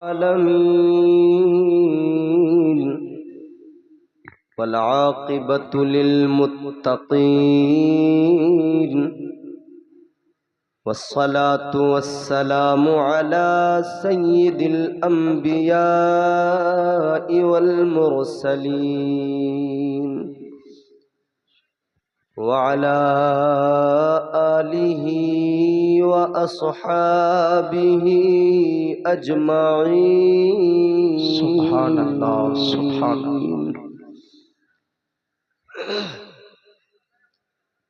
आलमीन वल्आक़िबतु लिल्मुत्तक़ीन वस्सलातु वस्सलामु अला सय्यिदिल अंबियाइ वल मुरसलीन व अला आलिहि व अस्हाबिहि अजमाइन। सुभान अल्लाह, सुभान अल्लाह।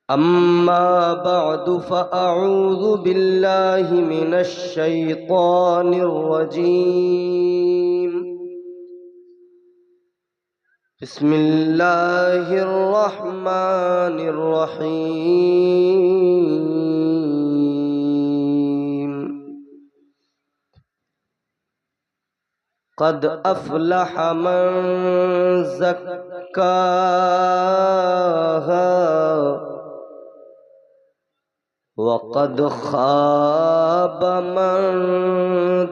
अम्मा बअदु फ़अऊज़ु बिल्लाहि मिनश शैतानिर रजीम। बिस्मिल्लाहिर रहमानिर रहीम। क़द अफ़लह मन ज़क्काहा वक़द ख़ाब मन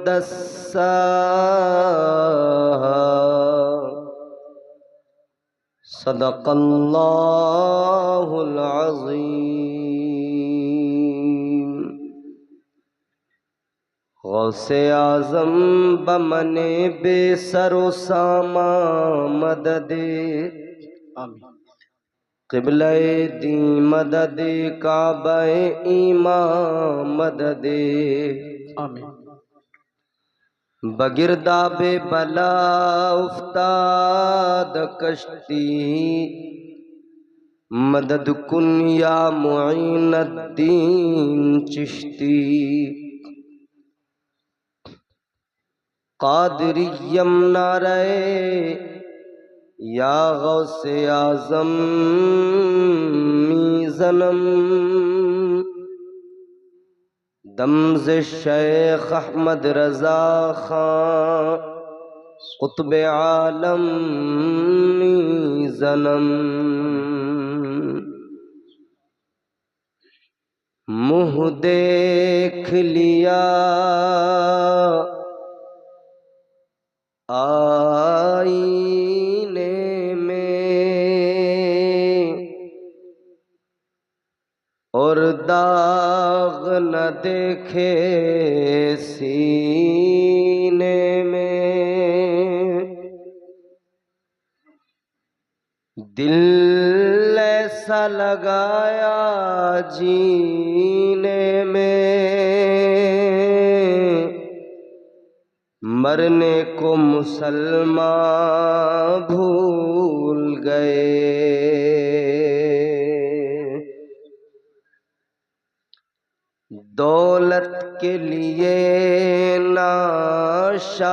दस्साहा। सदक़ल्लाहुल अज़ीम। गौसे आज़म बमने बेसरो सामा मददे आमीन। क़िबले दी मददे काबे ईमा मददे आमीन। बगिरदाबे बला उफ्ताद कश्ती मदद कुन या मुईनुद्दीन चिश्ती। कादरियम नारे या गौसे आज़म मीज़नम दमज़ शेख अहमद रज़ा खां क़ुत्ब आलम मीज़नम। मुँह देख लिया आईने में और दाग न देखे सीने में। दिल ऐसा लगाया जीने में मरने को मुसलमान भूल गए। दौलत के लिए नाशाद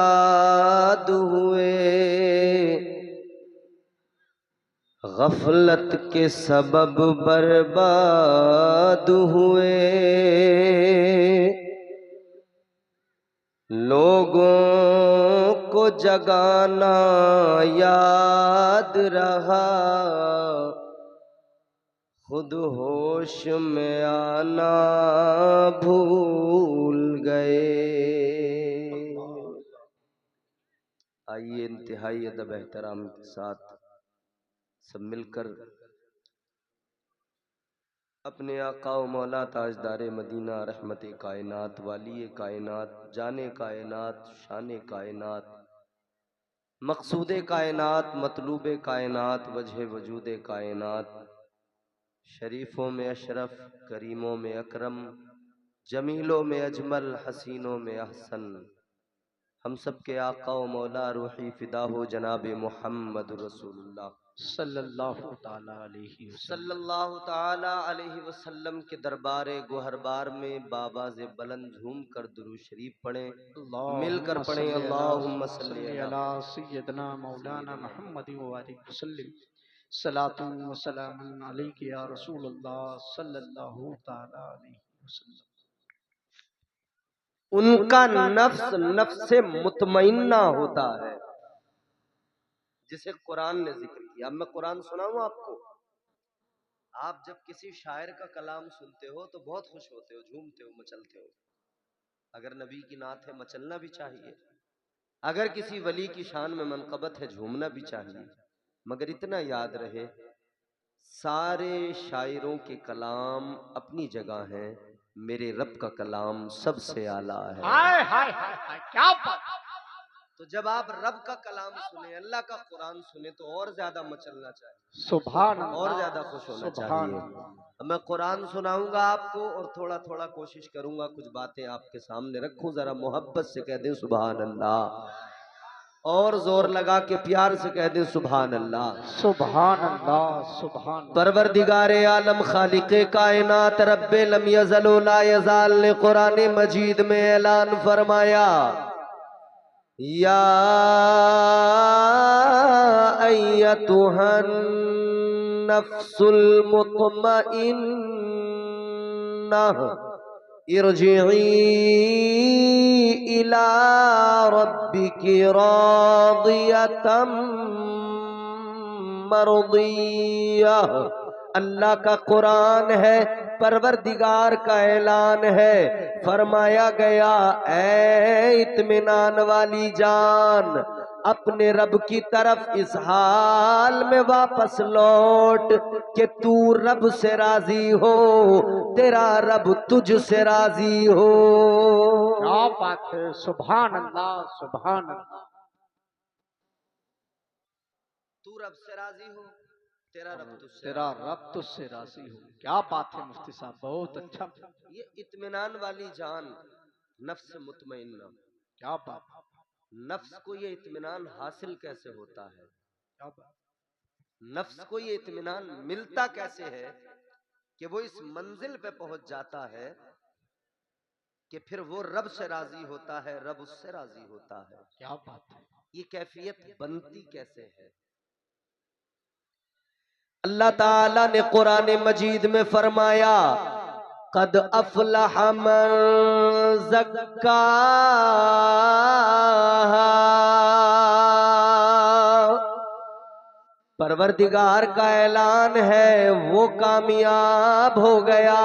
हुए गफलत के सबब बर्बाद हुए। लोगों को जगाना याद रहा खुद होश में आना भूल गए। आइए इंतहाई अदब एहतराम के साथ सब मिलकर अपने आका व मौला ताजदारे मदीना रहमत कायनात वाली कायनात जाने कायनात शाने कायनात मकसूद कायनात मतलूब कायनात वजह वजूद कायनात शरीफों में अशरफ करीमों में अकरम जमीलों में अजमल हसीनों में अहसन हम सब के आका व मौला रूही फिदा हो जनाब मुहम्मद रसूलुल्लाह सल्लल्लाहु ताला अलैहि वसल्लम के दरबार गोहरबार में बाबाज़ बुलंद झूम कर दुरूद शरीफ पढ़ें, मिलकर पढ़ें। अल्लाहुम्मा सल्ली अला सय्यदना मौलाना मुहम्मद व आलिहि वसल्लम। सलातुन व सलामुन अलैका या रसूलल्लाह सल्लल्लाहु ताला अलैहि वसल्लम। उनका नफ्स नफ्से मुतमइन्ना होता है जिसे कुरान ने जिक्र किया। अब मैं कुरान सुनाऊं आपको। आप जब किसी शायर का कलाम सुनते हो तो बहुत खुश होते हो, झूमते हो, मचलते हो। अगर नबी की नात है मचलना भी चाहिए। अगर किसी वली की शान में मनक़बत है झूमना भी चाहिए, मगर इतना याद रहे सारे शायरों के कलाम अपनी जगह हैं, मेरे रब का कलाम सबसे आला है। हाय हाय हाय हाय, क्या बात। तो जब आप रब का कलाम सुने, अल्लाह का कुरान सुने, तो और ज्यादा मचलना चाहिए, सुभान और अल्लाह, ज्यादा खुश होना सुभान चाहिए। अल्लाह। अब मैं कुरान सुनाऊंगा आपको और थोड़ा थोड़ा कोशिश करूंगा कुछ बातें आपके सामने रखूं, जरा मोहब्बत से कह दें सुभान अल्लाह, और जोर लगा के प्यार से कह दें सुभान अल्लाह। सुभान अल्लाह, सुभान अल्लाह। परवरदिगारे आलम खालिके कायनात रब्बे लम यज़ल व ला यज़ाल ने कुरान मजीद में ऐलान फरमाया, या अय्यतुहन नफ्सुल मुतमइन्नह इरजिई इला रब्बिकी रादियतम मर्दियह। अल्लाह का कुरान है, परवरदिगार का ऐलान है। फरमाया गया, ऐ इत्मीनान वाली जान, अपने रब की तरफ इस हाल में वापस लौट कि तू रब से राजी हो, तेरा रब तुझ से राजी हो। क्या बात है, सुभान अल्लाह, सुभान अल्लाह। तू रब से राजी हो, तेरा रब तुझसे तेरा रब तुझसे राजी हो। क्या बात है मुफ्ती साहब, बहुत अच्छा। ये इत्मीनान वाली जान, नफ्स मुतमइन्ना। क्या बात। नफ्स को ये इत्मीनान हासिल कैसे होता है, क्या बात। नफ्स को ये इत्मीनान मिलता कैसे है कि वो इस मंजिल पे पहुंच जाता है कि फिर वो रब से राजी होता है, रब उससे राजी होता है। क्या बात है। ये कैफियत बनती कैसे है? अल्लाह ताला ने कुरान मजीद में फरमाया, कद अफलह मन ज़क्काहा, परवरदिगार का ऐलान है, वो कामयाब हो गया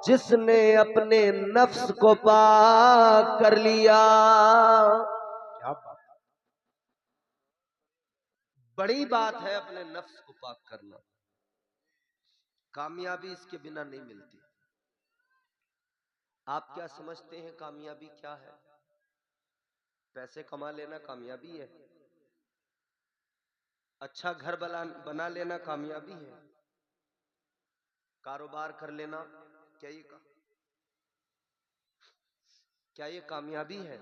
जिसने अपने नफ्स को पाक कर लिया। क्या बात। बड़ी बात है अपने नफ्स को पाक करना, कामयाबी इसके बिना नहीं मिलती। आप क्या समझते हैं कामयाबी क्या है? पैसे कमा लेना कामयाबी है? अच्छा घर बना लेना कामयाबी है? कारोबार कर लेना, क्या ये कामयाबी है?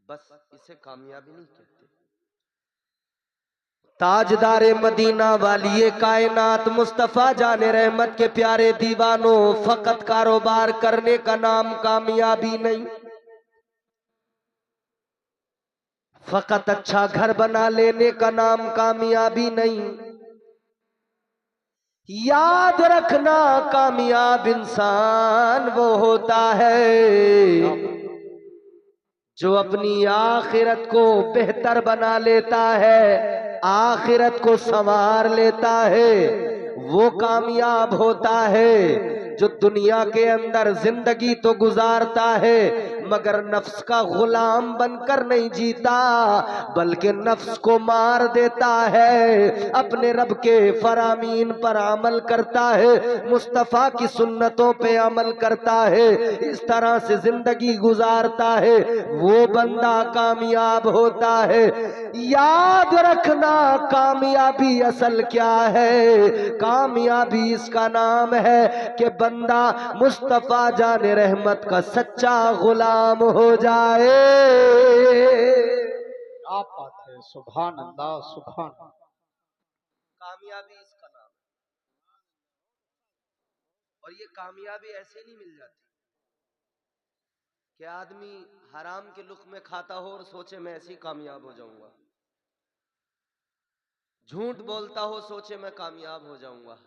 बस इसे कामयाबी नहीं कहते। ताजदारे मदीना वालिए कायनात मुस्तफा जाने रहमत के प्यारे दीवानों, फकत कारोबार करने का नाम कामयाबी नहीं, फकत अच्छा घर बना लेने का नाम कामयाबी नहीं। याद रखना, कामयाब इंसान वो होता है जो अपनी आखिरत को बेहतर बना लेता है, आखिरत को संवार लेता है। वो कामयाब होता है जो दुनिया के अंदर जिंदगी तो गुजारता है मगर नफ्स का गुलाम बनकर नहीं जीता, बल्कि नफ्स को मार देता है, अपने रब के फरामीन पर अमल करता है, मुस्तफा की सुन्नतों पे अमल करता है, इस तरह से जिंदगी गुजारता है, वो बंदा कामयाब होता है। याद रखना, कामयाबी असल क्या है? कामयाबी इसका नाम है कि बंदा मुस्तफा जाने रहमत का सच्चा गुलाम हो जाए। क्या बात है, सुभान अल्लाह, सुभान। कामयाबी इसका नाम है। और ये कामयाबी ऐसे नहीं मिल जाती कि आदमी हराम के लुक़्मे खाता हो और सोचे मैं ऐसे ही कामयाब हो जाऊंगा, झूठ बोलता हो सोचे मैं कामयाब हो जाऊंगा,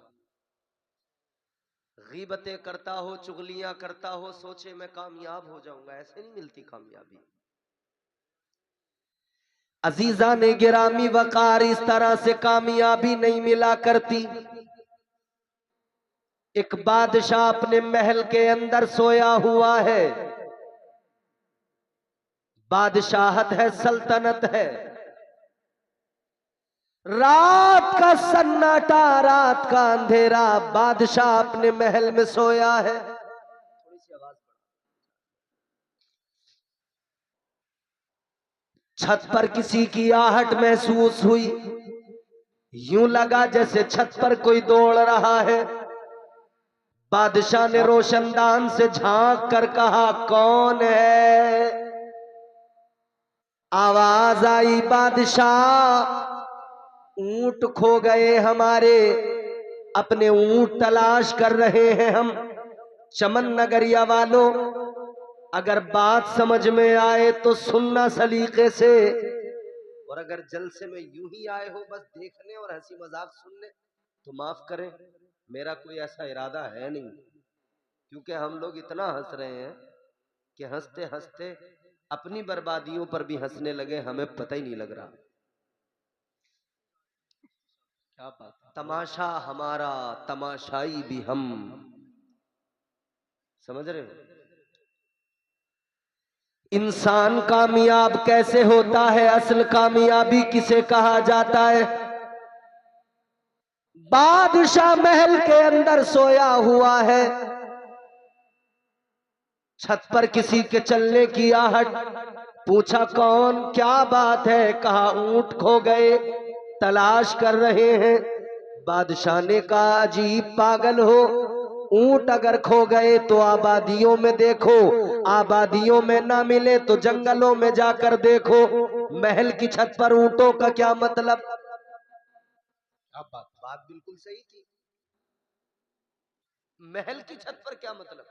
गीबतें करता हो, चुगलियां करता हो, सोचे मैं कामयाब हो जाऊंगा। ऐसे नहीं मिलती कामयाबी। अजीजा ने गिरामी वकार, इस तरह से कामयाबी नहीं मिला करती। एक बादशाह अपने महल के अंदर सोया हुआ है, बादशाहत है, सल्तनत है। रात का सन्नाटा, रात का अंधेरा, बादशाह अपने महल में सोया है। थोड़ी सी आवाज, छत पर किसी की आहट महसूस हुई। यूं लगा जैसे छत पर कोई दौड़ रहा है। बादशाह ने रोशनदान से झांक कर कहा, कौन है? आवाज आई, बादशाह, ऊंट खो गए हमारे, अपने ऊंट तलाश कर रहे हैं हम। चमन नगरिया वालों, अगर बात समझ में आए तो सुनना सलीके से, और अगर जलसे में यूं ही आए हो बस देखने और हंसी मजाक सुनने तो माफ करें, मेरा कोई ऐसा इरादा है नहीं। क्योंकि हम लोग इतना हंस रहे हैं कि हंसते हंसते अपनी बर्बादियों पर भी हंसने लगे, हमें पता ही नहीं लग रहा। क्या बात है। तमाशा हमारा, तमाशाई भी हम, समझ रहे हो? इंसान कामयाब कैसे होता है, असल कामयाबी किसे कहा जाता है? बादशाह महल के अंदर सोया हुआ है, छत पर किसी के चलने की आहट। पूछा, कौन, क्या बात है? कहा, ऊंट खो गए, तलाश कर रहे हैं। बादशाह ने कहा, अजीब पागल हो, ऊंट अगर खो गए तो आबादियों में देखो, आबादियों में ना मिले तो जंगलों में जाकर देखो, महल की छत पर ऊंटों का क्या मतलब? बात बिल्कुल सही थी, महल की छत पर क्या मतलब?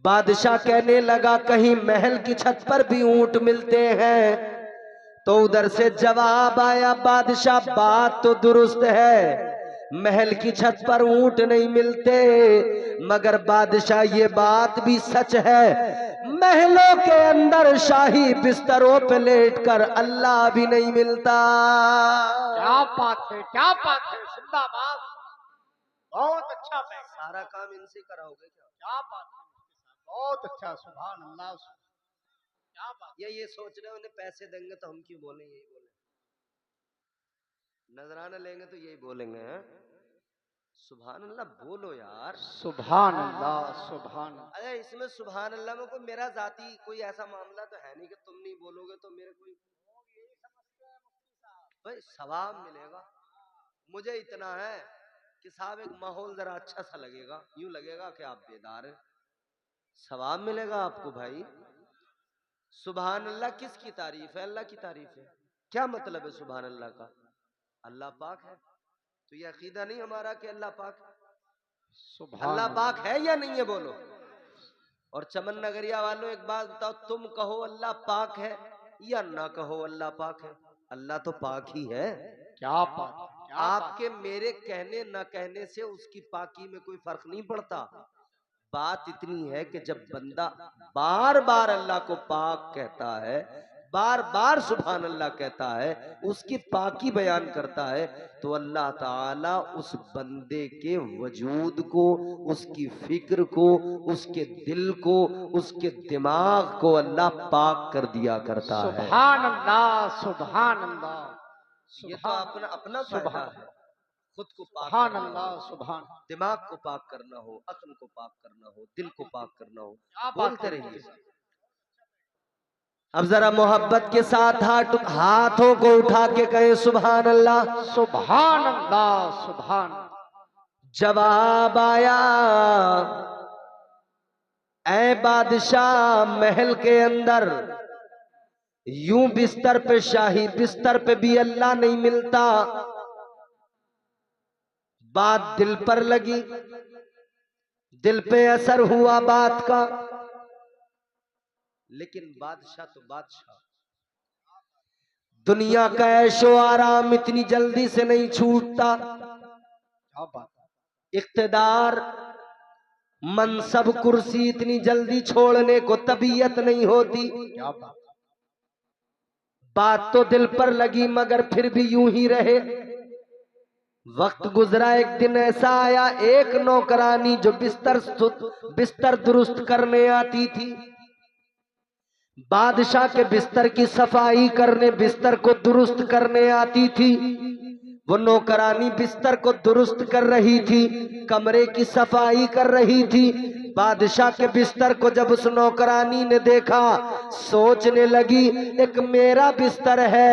बादशाह कहने लगा, कहीं महल की छत पर भी ऊंट मिलते हैं? तो उधर से जवाब आया, बादशाह बात तो दुरुस्त है, महल की छत पर ऊंट नहीं मिलते, मगर बादशाह ये बात भी सच है, महलों के अंदर शाही बिस्तरों पे लेटकर अल्लाह भी नहीं मिलता। क्या बात है, क्या बात है, जिंदाबाद, बहुत अच्छा पैक। सारा काम इनसे कराओगे क्या? क्या बात है, बहुत अच्छा, सुभान अल्लाह, क्या बात। ये सोच रहे हो उन्हें पैसे देंगे तो हम क्यों बोले, यही बोले, नजराना लेंगे तो यही बोलेंगे, हैं? सुभान अल्लाह बोलो यार, सुभान अल्लाह, सुभान। अरे इसमें सुभान अल्लाह में कोई मेरा जाती कोई ऐसा मामला तो है नहीं कि तुम नहीं बोलोगे तो मेरे कोई भाई सवाब मिलेगा। मुझे इतना है कि साहब एक माहौल जरा अच्छा सा लगेगा, यूं लगेगा कि आप बेदार हैं, सवाब मिलेगा आपको भाई। सुभान अल्लाह किसकी तारीफ है? अल्लाह की तारीफ है। क्या मतलब है सुभान अल्लाह का? अल्लाह पाक है। तो ये अकीदा नहीं हमारा कि अल्लाह पाक है। अल्लाह पाक है या नहीं है बोलो? और चमन नगरिया वालों एक बात बताओ, तुम कहो अल्लाह पाक है या ना कहो अल्लाह पाक है, अल्लाह तो पाक ही है। क्या बात, आपके मेरे कहने न कहने से उसकी पाकी में कोई फर्क नहीं पड़ता। बात इतनी है कि जब बंदा बार बार अल्लाह को पाक कहता है, बार बार सुभान अल्लाह कहता है, उसकी पाकी बयान करता है, तो अल्लाह ताला उस बंदे के वजूद को, उसकी फिक्र को, उसके दिल को, उसके दिमाग को अल्लाह पाक कर दिया करता है। सुभान अल्लाह, सुभान अल्लाह। ये तो अपना अपना फायदा है, खुद को पाक सुभान करना अल्लाह, हो, सुभान, दिमाग को पाक करना हो, अक्ल को पाक करना हो, दिल को पाक करना हो, क्या बात बोलते है। रहिए। अब जरा मोहब्बत के साथ हाथों को उठा के कहे सुभान अल्लाह, सुभान अल्लाह, सुभान। जवाब आया, ऐ बादशाह महल के अंदर यूं बिस्तर पे, शाही बिस्तर पे भी अल्लाह नहीं मिलता। बात दिल पर लगी, दिल पे असर हुआ बात का, लेकिन बादशाह तो बादशाह, दुनिया का ऐशो आराम इतनी जल्दी से नहीं छूटता। क्या बात, इख्तिदार, मनसब, कुर्सी इतनी जल्दी छोड़ने को तबीयत नहीं होती। क्या बात, बात तो दिल पर लगी मगर फिर भी यूं ही रहे। वक्त गुजरा, एक दिन ऐसा आया, एक नौकरानी जो बिस्तर दुरुस्त करने आती थी, बादशाह के बिस्तर की सफाई करने, बिस्तर को दुरुस्त करने आती थी। वो नौकरानी बिस्तर को दुरुस्त कर रही थी, कमरे की सफाई कर रही थी। बादशाह के बिस्तर को जब उस नौकरानी ने देखा, सोचने लगी एक मेरा बिस्तर है,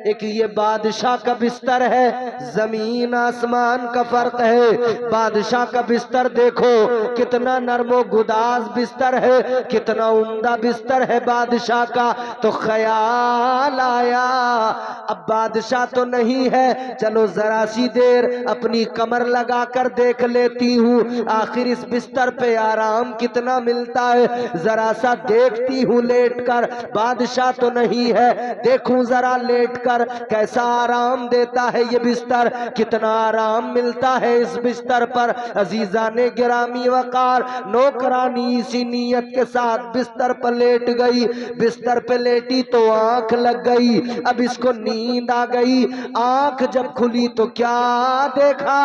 एक ये बादशाह का बिस्तर है, जमीन आसमान का फर्क है। बादशाह का बिस्तर देखो कितना नरमो गुदाज बिस्तर है, कितना उम्दा बिस्तर है बादशाह का। तो ख्याल आया अब बादशाह तो नहीं है, चलो जरा सी देर अपनी कमर लगा कर देख लेती हूँ, आखिर इस बिस्तर पे आराम कितना मिलता है। जरा सा देखती हूँ लेट कर, बादशाह तो नहीं है, देखूं जरा लेट कर कैसा आराम देता है ये बिस्तर, कितना आराम मिलता है इस बिस्तर पर। अजीजा ने गिरामी वकार नौकरानी इसी नीयत के साथ बिस्तर पर लेट गई। बिस्तर पे लेटी तो आंख लग गई, अब इसको नींद आ गई। आंख जब खुली तो क्या देखा,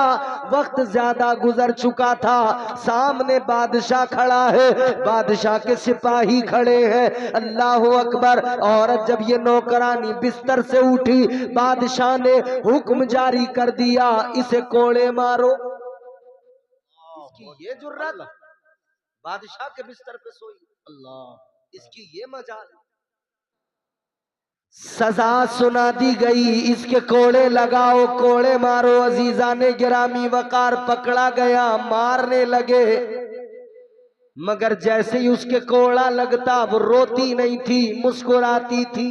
वक्त ज्यादा गुजर चुका था, सामने बादशाह खड़ा है, बादशाह के सिपाही खड़े हैं। अल्लाह अकबर। औरत जब ये नौकरानी बिस्तर से उठी, बादशाह ने हुक्म जारी कर दिया, इसे कोड़े मारो। इसकी ये जुर्रत, बादशाह के बिस्तर पे सोई, अल्लाह, इसकी ये मजाल। सजा सुना दी गई, इसके कोड़े लगाओ, कोड़े मारो। अजीजा ने गिरामी वकार पकड़ा गया, मारने लगे, मगर जैसे ही उसके कोड़ा लगता वो रोती नहीं थी, मुस्कुराती थी।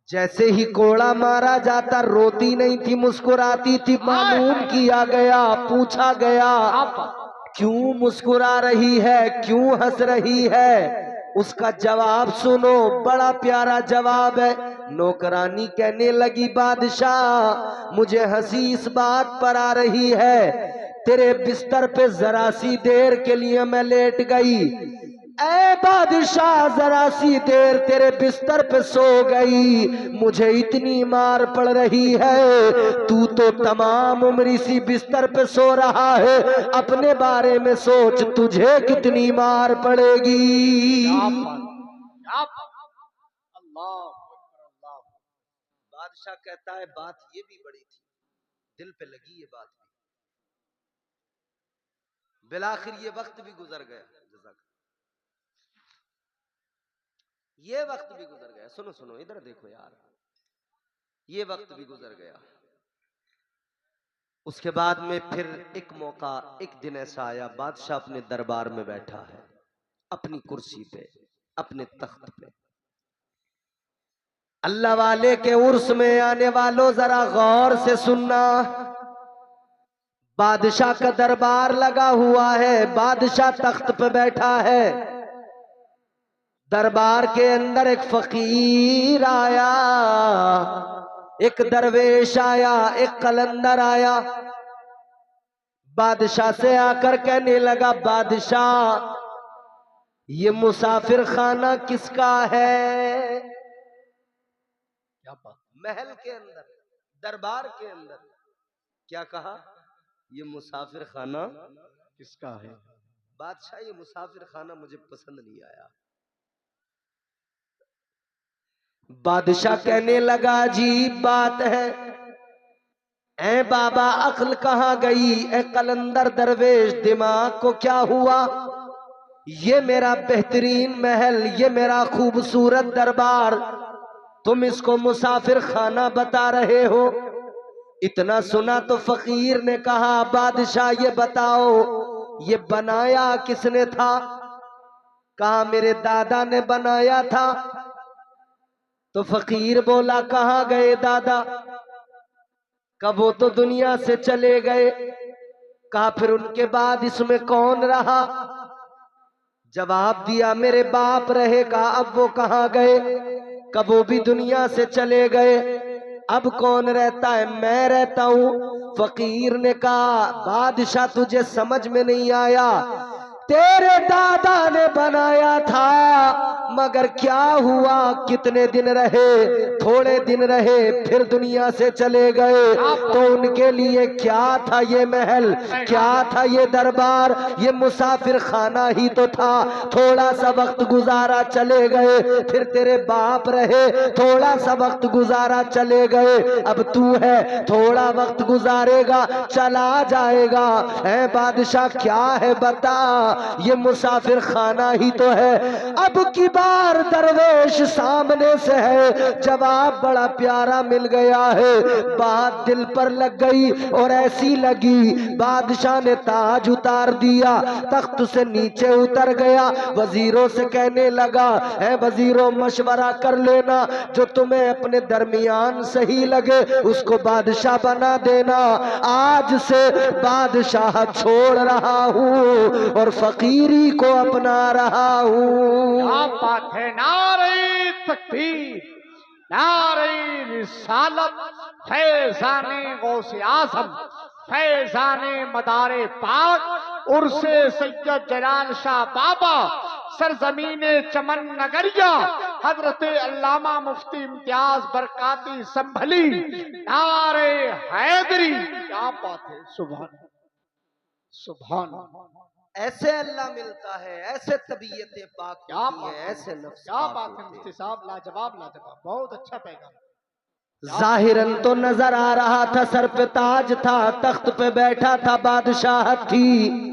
जैसे ही कोड़ा मारा जाता रोती नहीं थी, मुस्कुराती थी। मालूम किया गया, पूछा गया क्यों मुस्कुरा रही है, क्यों हंस रही है। उसका जवाब सुनो, बड़ा प्यारा जवाब है। नौकरानी कहने लगी, बादशाह मुझे हंसी इस बात पर आ रही है, तेरे बिस्तर पे जरा सी देर के लिए मैं लेट गई। ऐ बादशाह जरा सी देर तेरे बिस्तर पे सो गई, मुझे इतनी मार पड़ रही है, तू तो तमाम उम्र इसी बिस्तर पे सो रहा है, अपने बारे में सोच तुझे कितनी मार पड़ेगी। बादशाह कहता है बात ये भी बड़ी थी, दिल पे लगी ये बात भी। बिलाखिर ये वक्त भी गुजर गया, ये वक्त भी गुजर गया। सुनो सुनो इधर देखो यार, ये वक्त भी गुजर गया। उसके बाद में फिर एक मौका, एक दिन ऐसा आया, बादशाह अपने दरबार में बैठा है, अपनी कुर्सी पे, अपने तख्त पे। अल्लाह वाले के उर्स में आने वालों जरा गौर से सुनना, बादशाह का दरबार लगा हुआ है, बादशाह तख्त पे बैठा है। दरबार के अंदर एक फकीर आया, एक दरवेश आया, एक कलंदर आया। बादशाह से आकर कहने लगा, बादशाह ये मुसाफिर खाना किसका है? क्या बात? महल के अंदर, दरबार के अंदर क्या कहा? ये मुसाफिर खाना किसका है? बादशाह ये मुसाफिर खाना मुझे पसंद नहीं आया। बादशाह कहने लगा, अजीब बात है, ऐ बाबा अक्ल कहाँ गई? ऐ कलंदर दरवेश दिमाग को क्या हुआ? ये मेरा बेहतरीन महल, ये मेरा खूबसूरत दरबार, तुम इसको मुसाफिर खाना बता रहे हो? इतना सुना तो फकीर ने कहा, बादशाह ये बताओ ये बनाया किसने था? कहा मेरे दादा ने बनाया था। तो फकीर बोला, कहाँ गए दादा? कब वो तो दुनिया से चले गए। कहा फिर उनके बाद इसमें कौन रहा? जवाब दिया, मेरे बाप रहे। कहा अब वो कहाँ गए? कब वो भी दुनिया से चले गए। अब कौन रहता है? मैं रहता हूँ। फकीर ने कहा, बादशाह तुझे समझ में नहीं आया, तेरे दादा ने बनाया था मगर क्या हुआ, कितने दिन रहे, थोड़े दिन रहे, फिर दुनिया से चले गए। तो उनके लिए क्या था ये महल, क्या था ये दरबार, ये मुसाफिर खाना ही तो था। थोड़ा सा वक्त गुजारा चले गए, फिर तेरे बाप रहे, थोड़ा सा वक्त गुजारा चले गए, अब तू है, थोड़ा वक्त गुजारेगा चला जाएगा। है बादशाह क्या है बता, ये मुसाफिर खाना ही तो है। अब की बार दरवेश सामने से है, जवाब बड़ा प्यारा मिल गया है। बात दिल पर लग गई और ऐसी लगी, बादशाह ने ताज उतार दिया, तख्त से नीचे उतर गया, वजीरों से कहने लगा, है वजीरों मशवरा कर लेना, जो तुम्हें अपने दरमियान सही लगे उसको बादशाह बना देना। आज से बादशाह छोड़ रहा हूँ और फकीरी को अपना रहा हूँ। क्या बात है, नारे तकबीर, नारे रिसालत, फैजाने गौसे आजम, फैजाने मदारे पाक, उर्से सैयद जलाल शाह बाबा, सरजमीने चमन नगरिया, हजरत अल्लामा मुफ्ती इम्तियाज बरकाती संभली, नारे हैदरी। क्या बात है, सुभान सुभान। ऐसे अल्लाह मिलता है, ऐसे तबीयतें पाक क्या होती बात हैं, है, ऐसे नफ्स क्या पाक बात है होते मुफ्ती हैं। साहब, लाजवाब लाजवाब, बहुत अच्छा पैगाम। जाहिरन तो नजर आ रहा था सर पे ताज था, तख्त पे बैठा था, बादशाहत थी।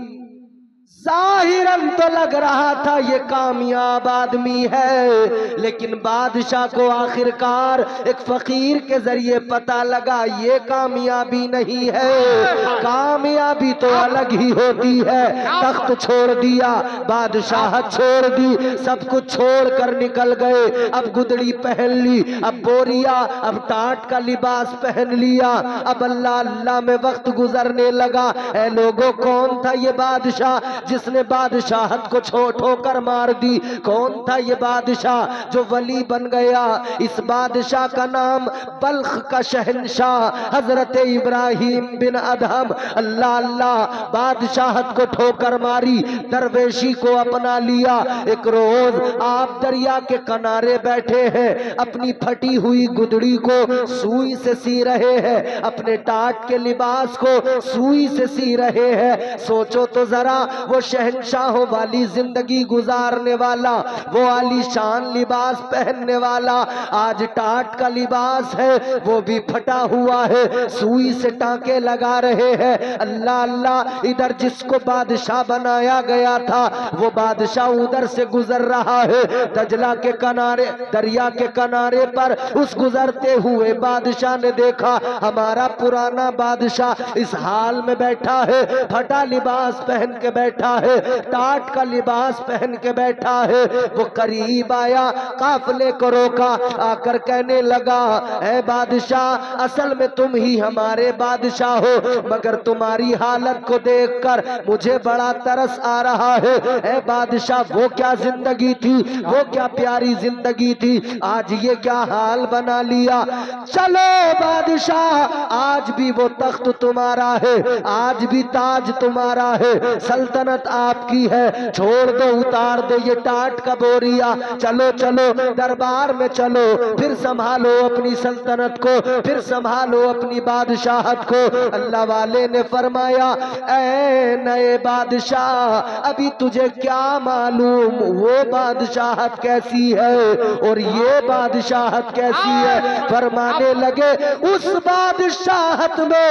जाहिरन तो लग रहा था ये कामयाब आदमी है, लेकिन बादशाह को आखिरकार एक फकीर के जरिए पता लगा ये कामयाबी नहीं है, कामयाबी तो अलग ही होती है। तख्त छोड़ दिया, बादशाहत छोड़ दी, सब कुछ छोड़ कर निकल गए। अब गुदड़ी पहन ली, अब बोरिया, अब टाट का लिबास पहन लिया, अब अल्लाह अल्लाह में वक्त गुजरने लगा। ऐ लोगों, कौन था ये बादशाह जिसने बादशाहत को ठोकर मार दी? कौन था ये बादशाह जो वली बन गया? इस बादशाह का नाम बल्ख का शहंशाह हजरत इब्राहिम बिन अदहम। अल्लाह अल्लाह, बादशाहत को ठोकर मारी, दरवेशी को अपना लिया। एक रोज आप दरिया के किनारे बैठे हैं, अपनी फटी हुई गुदड़ी को सुई से सी रहे हैं, अपने टाट के लिबास को सुई से सी रहे हैं। सोचो तो जरा, वो शहंशाहों वाली जिंदगी गुजारने वाला, वो आलीशान लिबास पहनने वाला, आज टाट का लिबास है, वो भी फटा हुआ है, सुई से टांके लगा रहे हैं। अल्लाह अल्लाह, इधर जिसको बादशाह बनाया गया था वो बादशाह उधर से गुजर रहा है, दजला के किनारे, दरिया के किनारे पर उस गुजरते हुए बादशाह ने देखा हमारा पुराना बादशाह इस हाल में बैठा है, फटा लिबास पहन के बैठा है, टाट का लिबास पहन के बैठा है। वो करीब आया, काफले को रोका, आकर कहने लगा, ऐ बादशाह, असल में तुम ही हमारे बादशाह हो, मगर तुम्हारी हालत को देखकर मुझे बड़ा तरस आ रहा है। ऐ बादशाह, वो क्या जिंदगी थी, वो क्या प्यारी जिंदगी थी, आज ये क्या हाल बना लिया। चलो बादशाह, आज भी वो तख्त तुम्हारा है, आज भी ताज तुम्हारा है, सल्तनत आपकी है, छोड़ दो, उतार दो ये टाट का बोरिया, चलो चलो दरबार में चलो, फिर संभालो अपनी सल्तनत को, फिर संभालो अपनी बादशाहत को। अल्लाह वाले ने फरमाया, ऐ नए बादशाह, अभी तुझे क्या मालूम वो बादशाहत कैसी है और ये बादशाहत कैसी है। फरमाने लगे, उस बादशाहत में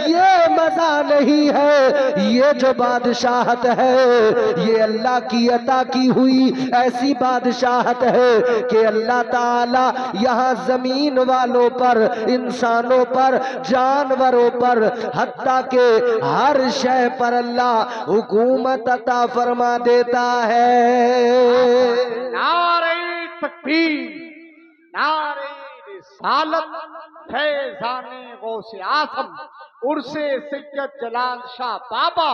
ये मजा नहीं है, ये जो बादशाहत है ये अल्लाह की अता की हुई ऐसी बादशाहत है कि अल्लाह ताला यहाँ जमीन वालों पर, इंसानों पर, जानवरों पर, हत्ता के हर शय पर अल्लाह हुकूमत अता फरमा देता है। नारे तकबीर, नारे रिसालत, फैजाने गौसे आजम, उर्से सैयद जलाल शाह बाबा,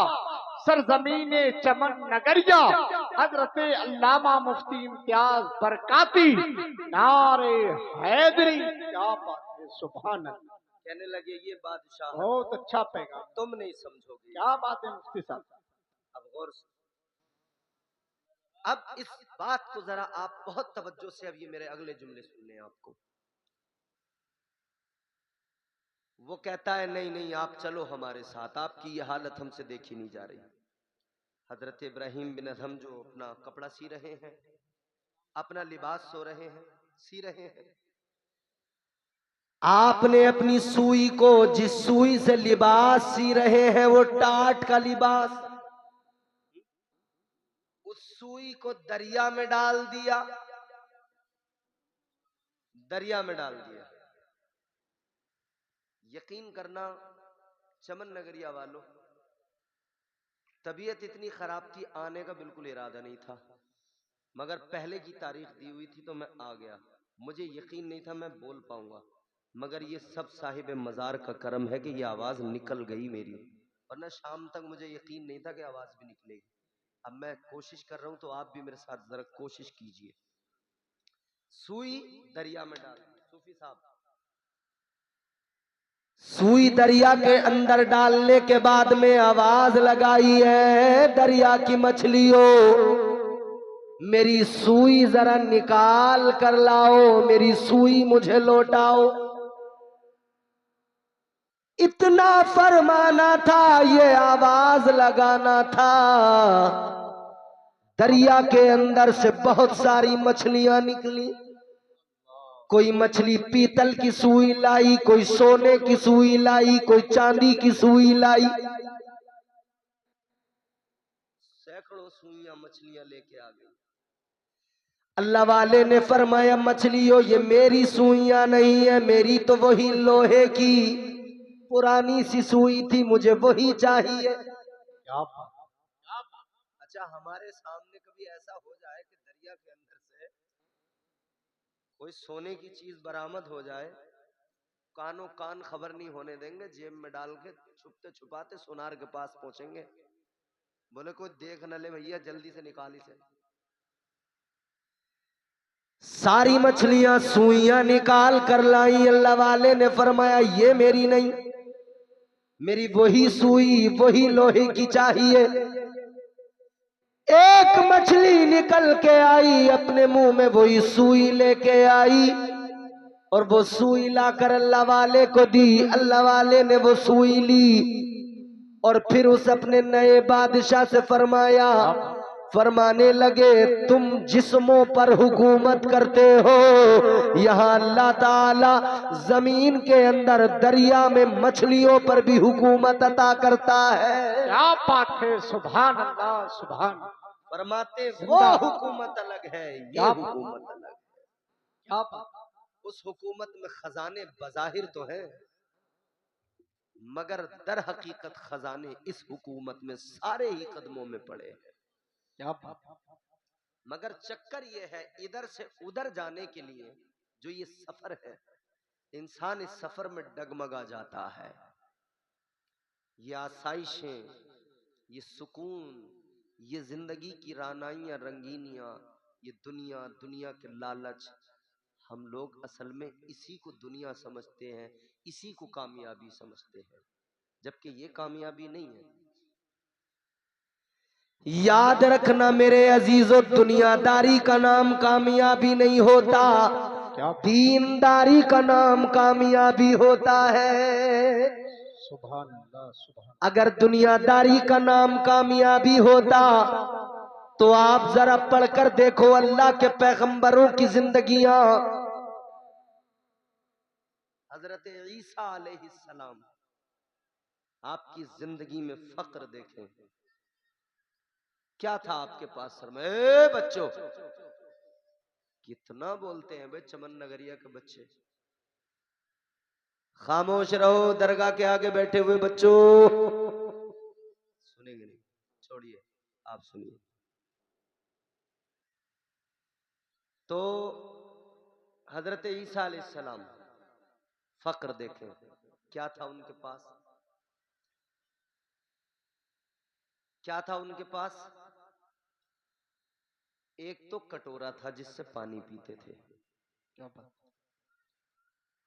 सरजमीने चमन नगरिया, हजरत अल्लामा मुफ्ती इम्तियाज बरकाती, नारे हैदरी। क्या बात है, सुभान अल्लाह। कहने लगे, ये बादशाह बहुत अच्छा पैगाम, तुम नहीं समझोगे। क्या बात है मुफ्ती साहब। अब गौर से अब इस बात को जरा आप बहुत तवज्जो से, अब ये मेरे अगले जुमले सुनने आपको। वो कहता है नहीं नहीं आप चलो हमारे साथ, आपकी ये हालत हमसे देखी नहीं जा रही। हजरत इब्राहिम बिन अदहम जो अपना कपड़ा सी रहे हैं, अपना लिबास सो रहे हैं, सी रहे हैं, आपने अपनी सुई को, जिस सुई से लिबास सी रहे हैं वो टाट का लिबास, उस सुई को दरिया में डाल दिया, दरिया में डाल दिया। यकीन करना चमन नगरिया वालों, तबीयत इतनी खराब थी, आने का बिल्कुल इरादा नहीं था, मगर पहले की तारीख दी हुई थी तो मैं आ गया। मुझे यकीन नहीं था मैं बोल पाऊंगा, मगर ये सब साहिब मज़ार का करम है कि ये आवाज़ निकल गई मेरी, वरना शाम तक मुझे यकीन नहीं था कि आवाज़ भी निकलेगी। अब मैं कोशिश कर रहा हूं तो आप भी मेरे साथ जरा कोशिश कीजिए। सुई दरिया में डाल, सूफी साहब, सुई दरिया के अंदर डालने के बाद में आवाज लगाई है, दरिया की मछलियों मेरी सुई जरा निकाल कर लाओ, मेरी सुई मुझे लौटाओ। इतना फरमाना था, ये आवाज लगाना था। दरिया के अंदर से बहुत सारी मछलियां निकली। कोई मछली पीतल की सुई लाई, कोई सोने की सुई लाई, कोई चांदी की सुई लाई। सैकड़ों सुइयां मछलियां लेके आ गई। अल्लाह वाले ने फरमाया मछलियों ये मेरी सुइयां नहीं है, मेरी तो वही लोहे की पुरानी सी सुई थी, मुझे वही चाहिए। अच्छा हमारे सामने कभी ऐसा हो जाए कि दरिया के अंदर से कोई सोने की चीज बरामद हो जाए, कानों कान खबर नहीं होने देंगे, जेब में डाल के छुपते छुपाते सोनार के पास पहुंचेंगे, बोले कोई देख न ले भैया जल्दी से निकाल इसे। सारी मछलियां सुइयां निकाल कर लाई। अल्लाह वाले ने फरमाया ये मेरी नहीं, मेरी वही सुई वही लोहे की चाहिए। एक मछली निकल के आई, अपने मुंह में वही सुई लेके आई और वो सुई लाकर अल्लाह वाले को दी। अल्लाह वाले ने वो सुई ली और फिर उस अपने नए बादशाह से फरमाया, फरमाने लगे तुम जिस्मों पर हुकूमत करते हो, यहाँ अल्लाह ताला जमीन के अंदर दरिया में मछलियों पर भी हुकूमत अता करता है। क्या बात है, सुभान अल्लाह सुभान। फरमाते वो हुकूमत अलग है, ये हुकूमत अलग है। क्या बात। उस हुकूमत में खजाने बज़ाहिर तो हैं, मगर दर हकीकत खजाने इस हुकूमत में सारे ही कदमों में पड़े हैं। क्या बात। मगर चक्कर ये है, इधर से उधर जाने के लिए जो ये सफर है, इंसान इस सफर में डगमगा जाता है। ये आसाइशें, ये सुकून, ये जिंदगी की रानाइयां रंगीनियां, ये दुनिया, दुनिया के लालच, हम लोग असल में इसी को दुनिया समझते हैं, इसी को कामयाबी समझते हैं, जबकि ये कामयाबी नहीं है। याद रखना मेरे अजीजों, दुनियादारी का नाम कामयाबी नहीं होता, दीनदारी का नाम कामयाबी होता है। सुभान अल्लाह सुभान। अगर दुनियादारी का नाम कामयाबी होता तो आप जरा पढ़कर देखो अल्लाह के पैगंबरों की जिंदगियां। हजरत ईसा अलैहिस्सलाम, आपकी जिंदगी में फक्र देखें, क्या था आपके पास सर में? बच्चों कितना बोलते हैं भाई चमन नगरिया के बच्चे, खामोश रहो दरगाह के आगे बैठे हुए बच्चों, सुनेंगे नहीं, छोड़िए आप सुनिए। तो हजरत ईसा अलैहिस्सलाम, फक्र देखें क्या था उनके पास, क्या था उनके पास? एक तो कटोरा था जिससे पानी पीते थे, क्या बात।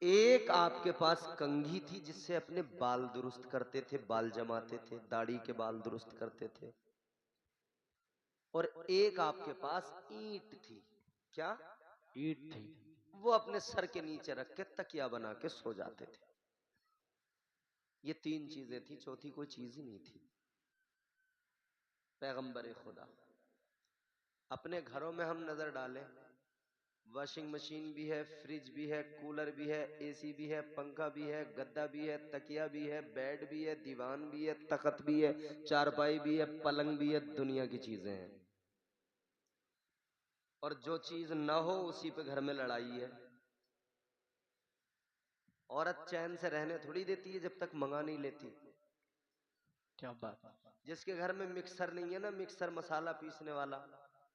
एक आपके पास कंघी थी जिससे अपने बाल दुरुस्त करते थे, बाल जमाते थे, दाढ़ी के बाल दुरुस्त करते थे, और एक आपके पास ईंट थी। क्या? ईंट थी। वो अपने सर के नीचे रख के तकिया बना के सो जाते थे। ये तीन चीजें थी, चौथी कोई चीज ही नहीं थी। पैगंबर खुदा। अपने घरों में हम नजर डालें, वॉशिंग मशीन भी है, फ्रिज भी है, कूलर भी है, एसी भी है, पंखा भी है, गद्दा भी है, तकिया भी है, बेड भी है, दीवान भी है, तख्त भी है, चारपाई भी है, पलंग भी है, दुनिया की चीजें हैं। और जो चीज ना हो उसी पे घर में लड़ाई है। औरत चैन से रहने थोड़ी देती है जब तक मंगा नहीं लेती। क्या बात। जिसके घर में मिक्सर नहीं है ना, मिक्सर मसाला पीसने वाला,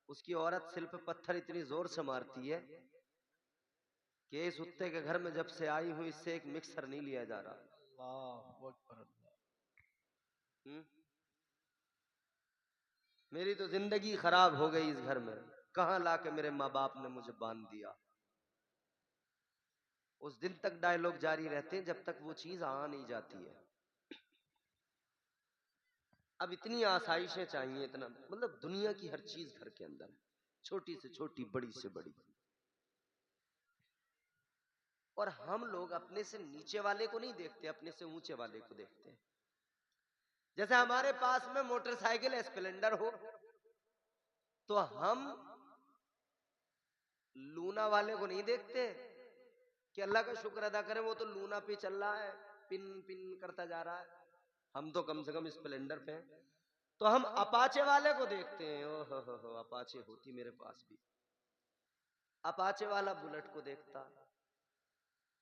उसकी औरत सिल पे पत्थर इतनी जोर से मारती है कि इस कुत्ते के घर में जब से आई हूं इससे एक मिक्सर नहीं लिया जा रहा। अल्लाहु अकबर अल्लाह। मेरी तो जिंदगी खराब हो गई इस घर में, कहां लाके मेरे माँ बाप ने मुझे बांध दिया। उस दिन तक डायलॉग जारी रहते हैं जब तक वो चीज आ नहीं जाती है। अब इतनी आसाइशें चाहिए, इतना मतलब दुनिया की हर चीज घर के अंदर है, छोटी से छोटी, बड़ी से बड़ी। और हम लोग अपने से नीचे वाले को नहीं देखते, अपने से ऊंचे वाले को देखते हैं। जैसे हमारे पास में मोटरसाइकिल स्प्लेंडर हो तो हम लूना वाले को नहीं देखते कि अल्लाह का शुक्र अदा करें वो तो लूना पे चल रहा है, पिन पिन करता जा रहा है, हम तो कम से कम स्प्लेंडर पे हैं। तो हम अपाचे वाले को देखते हैं, ओ हो, अपाचे होती मेरे पास भी। अपाचे वाला बुलेट को देखता।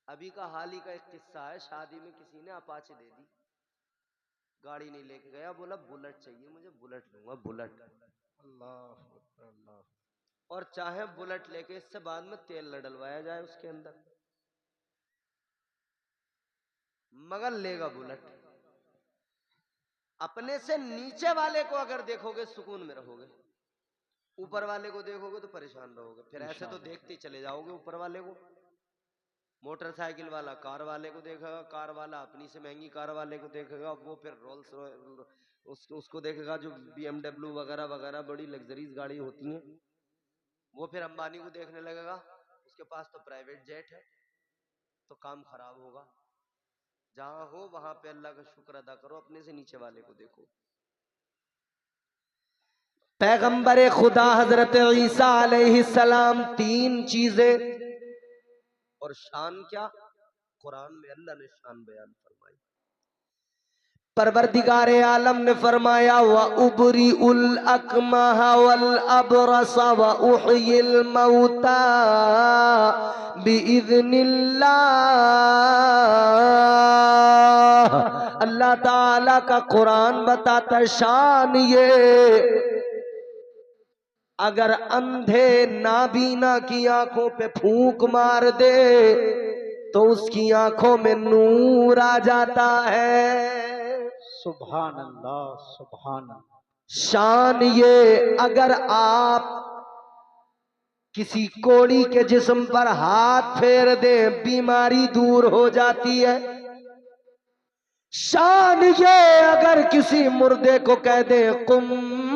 अभी का हाल ही का एक किस्सा है, शादी में किसी ने अपाचे दे दी, गाड़ी नहीं लेके गया, बोला बुलेट चाहिए मुझे, बुलेट लूंगा, बुलेट। अल्लाहु अकबर अल्लाह। और चाहे बुलेट लेके इससे बाद में तेल न डलवाया जाए उसके अंदर, मगर लेगा बुलेट। अपने से नीचे वाले को अगर देखोगे सुकून में रहोगे, ऊपर वाले को देखोगे तो परेशान रहोगे। फिर ऐसे तो देखते ही चले जाओगे ऊपर वाले को। मोटरसाइकिल वाला कार वाले को देखेगा, कार वाला अपनी से महंगी कार वाले को देखेगा, वो फिर उसको देखेगा जो BMW वगैरह वगैरह बड़ी लग्जरीज गाड़ी होती हैं, वो फिर अंबानी को देखने लगेगा, उसके पास तो प्राइवेट जेट है। तो काम खराब होगा। जहां हो वहां पे अल्लाह का शुक्र अदा करो, अपने से नीचे वाले को देखो। पैगंबर खुदा हजरत ईसा अलैहिस्सलाम तीन चीजें और शान क्या, कुरान में अल्लाह ने शान बयान फरमाई। परवरदिगार आलम ने फरमाया व उबरी उल अकमह वल अबरस व उहयिल मौता बिइज़निल्लाह। अल्लाह ताला का कुरान बताता है शान ये, अगर अंधे नाबीना की आंखों पे फूंक मार दे तो उसकी आंखों में नूर आ जाता है। सुभान अल्लाह सुभान अल्लाह। शान ये, अगर आप किसी कोड़ी के जिस्म पर हाथ फेर दे बीमारी दूर हो जाती है। शान ये, अगर किसी मुर्दे को कह दे कुम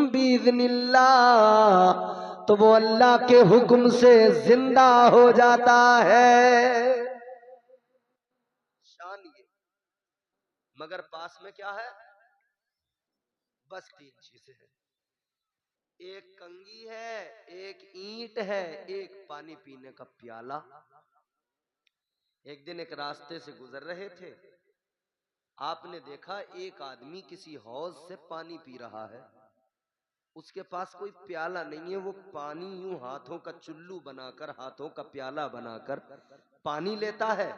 बिइज़निल्लाह तो वो अल्लाह के हुक्म से जिंदा हो जाता है। शान ये, मगर पास में क्या है, बस तीन चीजें हैं, एक कंगी है, एक ईंट है, एक पानी पीने का प्याला। एक दिन एक रास्ते से गुजर रहे थे, आपने देखा एक आदमी किसी हौज से पानी पी रहा है, उसके पास कोई प्याला नहीं है, वो पानी यूं हाथों का चुल्लू बनाकर, हाथों का प्याला बनाकर पानी लेता है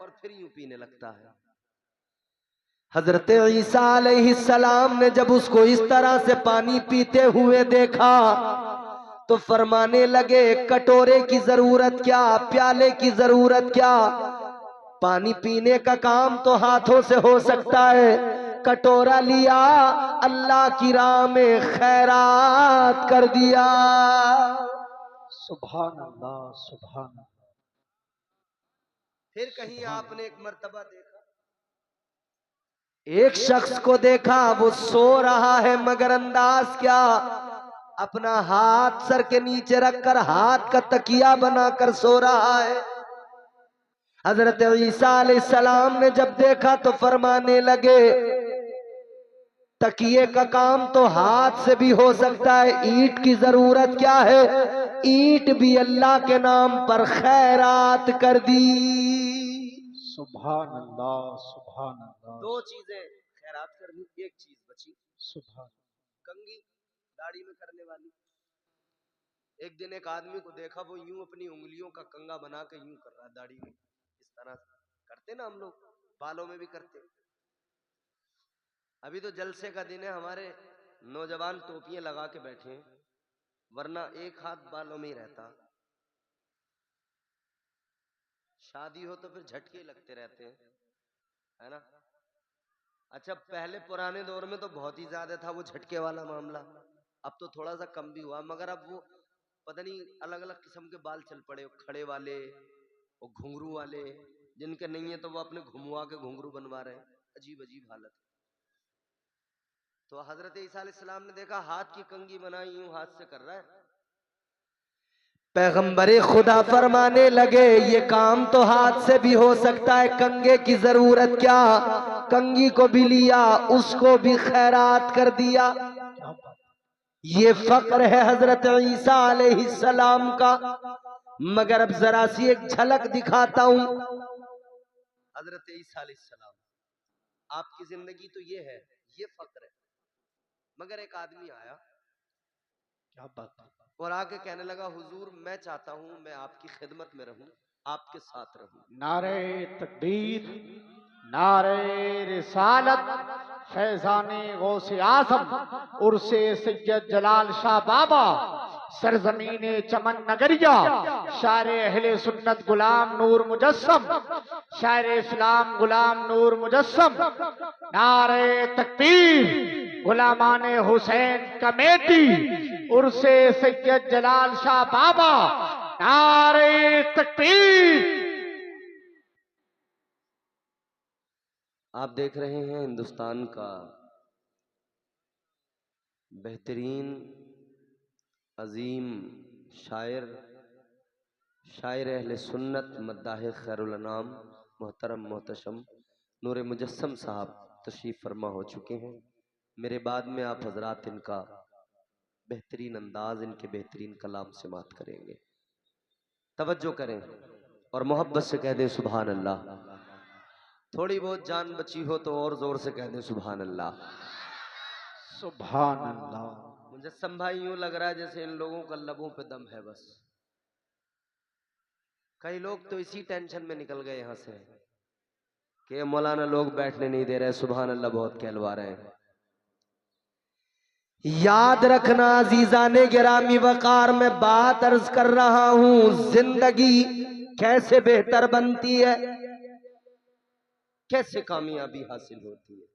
और फिर यूं पीने लगता है। हजरत ईसा अलैहिस्सलाम ने जब उसको इस तरह से पानी पीते हुए देखा तो फरमाने लगे कटोरे की जरूरत क्या, प्याले की जरूरत क्या, पानी पीने का काम तो हाथों से हो सकता है। कटोरा लिया, अल्लाह की राह में खैरात कर दिया। सुभान अल्लाह सुभान अल्लाह। फिर कहीं आपने एक मर्तबा देखा, एक शख्स को देखा वो सो रहा है, मगर अंदाज क्या, अपना हाथ सर के नीचे रखकर हाथ का तकिया बनाकर सो रहा है। हजरत ईसा अलैहिस्सलाम ने जब देखा तो फरमाने लगे, तकिए का काम तो हाथ से भी हो सकता है, ईंट की जरूरत क्या है? ईंट भी अल्लाह के नाम पर खैरात कर दी। सुभान अल्लाह, सुभान अल्लाह। दो चीजें खैरात कर दी, एक चीज बची, सुभान। कंघी दाढ़ी में करने वाली। एक दिन एक आदमी को देखा, वो यूं अपनी उंगलियों का कंघा बना के यूं कर रहा है दाढ़ी में, इस तरह करते ना हम लोग, बालों में भी करते। अभी तो जलसे का दिन है, हमारे नौजवान टोपियां लगा के बैठे हैं, वरना एक हाथ बालों में ही रहता। शादी हो तो फिर झटके लगते रहते हैं, है ना। अच्छा, पहले पुराने दौर में तो बहुत ही ज्यादा था वो झटके वाला मामला, अब तो थोड़ा सा कम भी हुआ, मगर अब वो पता नहीं अलग अलग किस्म के बाल चल पड़े, खड़े वाले, वो घुंघरू वाले, जिनके नहीं है तो वो अपने घुमवा के घुंघरू बनवा रहे हैं। अजीब अजीब हालत। तो हजरत ईसा अलैहिस्सलाम ने देखा हाथ की कंघी बनाई, यूं हाथ से कर रहा है। पैगंबरे खुदा फरमाने लगे, ये काम तो हाथ से भी हो सकता है, कंघे की जरूरत क्या? कंघी को भी लिया, उसको भी खैरात कर दिया। ये फक्र है हजरत ईसा अलैहिस्सलाम का। मगर अब जरा सी एक झलक दिखाता हूं। हजरत ईसा अलैहिस्सलाम, आपकी जिंदगी तो ये है, ये फक्र है। मगर एक आदमी आया, क्या बात है। और आके कहने लगा, हुजूर मैं चाहता हूं मैं आपकी खिदमत में रहूं, आपके साथ रहूं। नारे तकबीर, नारे रिसालत, फैजाने गौसे आजम उर्से सैयद जलाल शाह बाबा, सरजमीने चमन नगरिया, शायर अहले सुन्नत गुलाम नूर मुजस्सम, शायर इस्लाम गुलाम नूर मुजस्सम। नारे तकबीर, गुलामाने हुसैन कमेटी, उर्से सैयद जलाल शाह बाबा, नारे तकबीर। आप देख रहे हैं हिंदुस्तान का बेहतरीन अजीम शायर, शायर अहले सुन्नत मद्दाह खैरुल अनाम मोहतरम मोहतशम नूर मुजस्सम साहब तशरीफ फरमा हो चुके हैं। मेरे बाद में आप हजरात इनका बेहतरीन अंदाज, इनके बेहतरीन कलाम से बात करेंगे। तवज्जो करें और मोहब्बत से कह दें सुभान अल्लाह। थोड़ी बहुत जान बची हो तो और जोर से कह दें सुभान अल्लाह। सुभान अल्लाह। मुजस्सम भाई, यूं लग रहा है जैसे इन लोगों का लबों पे दम है बस। कई लोग तो इसी टेंशन में निकल गए यहां से कि मौलाना लोग बैठने नहीं दे रहे, सुभान अल्लाह बहुत कहलवा रहे हैं। याद रखना अजीजाने गिरामी वकार, में बात अर्ज कर रहा हूं, जिंदगी कैसे बेहतर बनती है, कैसे कामयाबी हासिल होती है।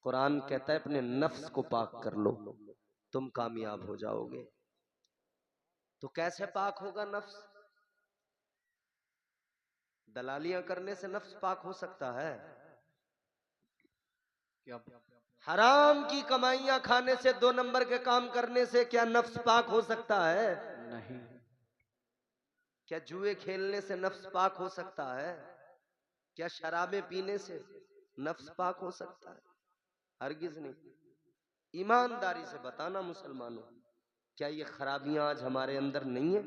कुरान कहता है अपने नफ्स को पाक कर लो, तुम कामयाब हो जाओगे। तो कैसे पाक होगा नफ्स? दलालियां करने से नफ्स पाक हो सकता है? हराम की कमाइयां खाने से, 2 नंबर के काम करने से क्या नफ्स पाक हो सकता है? नहीं। क्या जुए खेलने से नफ्स पाक हो सकता है? क्या शराबें पीने से नफ्स पाक हो सकता है? हरगिज नहीं। ईमानदारी से बताना मुसलमानों, क्या ये खराबियां आज हमारे अंदर नहीं है?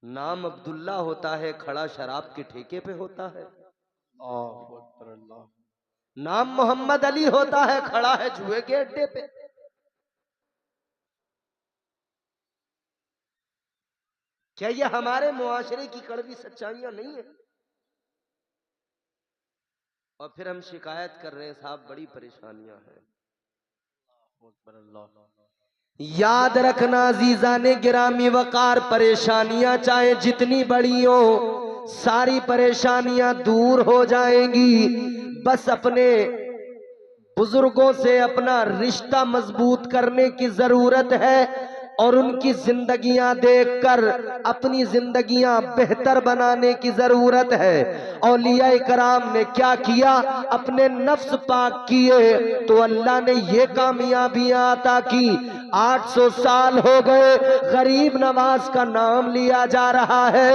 नाम अब्दुल्ला होता है, खड़ा शराब के ठेके पे होता है। नाम मोहम्मद अली होता है, खड़ा है जुए के अड्डे पे। क्या ये हमारे मुआशरे की कड़वी सच्चाइयां नहीं है? और फिर हम शिकायत कर रहे हैं साहब बड़ी परेशानियां हैं। याद रखना अजीजाने गिरामी वकार, परेशानियां चाहे जितनी बड़ी हो, सारी परेशानियां दूर हो जाएंगी। बस अपने बुजुर्गों से अपना रिश्ता मजबूत करने की जरूरत है। और उनकी जिंदगियां देखकर अपनी जिंदगियां बेहतर बनाने की जरूरत है। औलिया कराम ने क्या किया, अपने नफ्स पाक किए तो अल्लाह ने ये कामयाबियां अता की। 800 साल हो गए, गरीब नवाज का नाम लिया जा रहा है,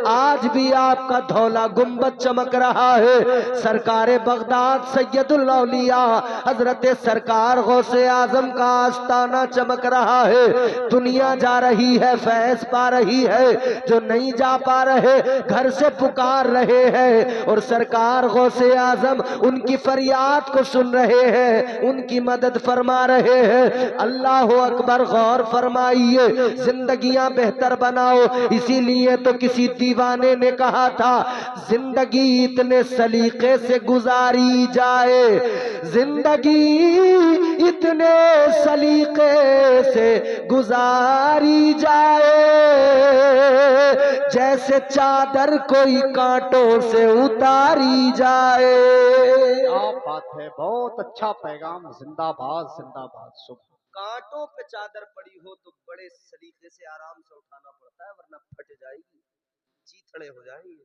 आज भी आपका धौला गुंबद चमक रहा है। सरकारे बगदाद सैयदुल औलिया हजरत सरकार गौसे आजम का आस्ताना चमक रहा है। दुनिया जा रही है, फैज पा रही है, जो नहीं जा पा रहे घर से पुकार रहे हैं, और सरकार गौसे आजम उनकी फरियाद को सुन रहे हैं, उनकी मदद फरमा रहे हैं। अल्लाह अकबर, गौर फरमाइए, जिंदगियां बेहतर बनाओ। इसीलिए तो किसी दीवाने ने कहा था, जिंदगी इतने सलीके से गुजारी जाए, जिंदगी इतने सलीके से गुजारी जाए, जैसे चादर कोई कांटों से उतारी जाए। क्या बात है, बहुत अच्छा पैगाम, जिंदाबाद जिंदाबाद। सुबह कांटों पे चादर पड़ी हो तो बड़े सलीके से आराम से उठाना पड़ता है, वरना फट जाएगी, चीथड़े हो जाएंगे।